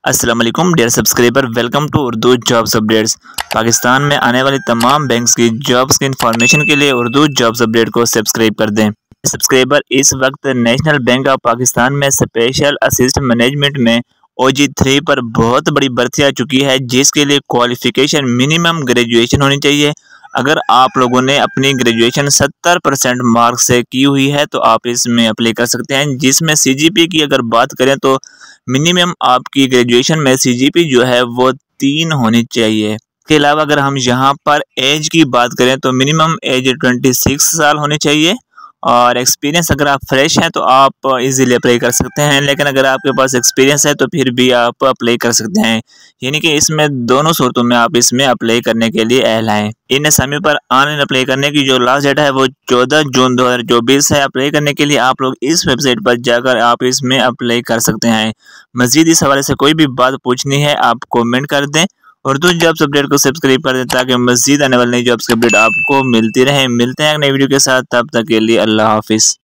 अस्सलाम वालेकुम dear subscriber, welcome to Urdu jobs updates. Pakistan में आने वाली तमाम बैंक्स की जॉब्स की इंफॉर्मेशन के लिए उर्दू जॉब्स अपडेट को सब्सक्राइब कर दें। सब्सक्राइबर, इस वक्त नेशनल बैंक ऑफ पाकिस्तान में स्पेशल असिस्टेंट मैनेजमेंट में OG3 पर बहुत बड़ी भर्ती आ चुकी है, जिसके लिए क्वालिफिकेशन मिनिमम ग्रेजुएशन होनी चाहिए। अगर आप लोगों ने अपनी ग्रेजुएशन 70% मार्क से की हुई है तो आप इसमें अप्लाई कर सकते हैं। जिसमें CGP की अगर बात करें तो मिनिमम आपकी ग्रेजुएशन में CGP जो है वो 3 होनी चाहिए। इसके अलावा अगर हम यहाँ पर एज की बात करें तो मिनिमम एज 26 साल होनी चाहिए और एक्सपीरियंस अगर आप फ्रेश हैं तो आप इजीली अप्लाई कर सकते हैं, लेकिन अगर आपके पास एक्सपीरियंस है तो फिर भी आप अप्लाई कर सकते हैं। यानी कि इसमें दोनों सूरतों में आप इसमें अप्लाई करने के लिए अहल हैं। इन असामी पर ऑनलाइन अप्लाई करने की जो लास्ट डेट है वो 14 जून 2024 है। अप्लाई करने के लिए आप लोग इस वेबसाइट पर जाकर आप इसमें अप्लाई कर सकते हैं। मजीद इस हवाले से कोई भी बात पूछनी है आप कमेंट कर दें। उर्दू जॉब्स अपडेट को सब्सक्राइब कर दें ताकि मजीद आने वाली नई जॉब्स की अपडेट आपको मिलती रहे। मिलते हैं एक नई वीडियो के साथ, तब तक के लिए अल्लाह हाफिज़।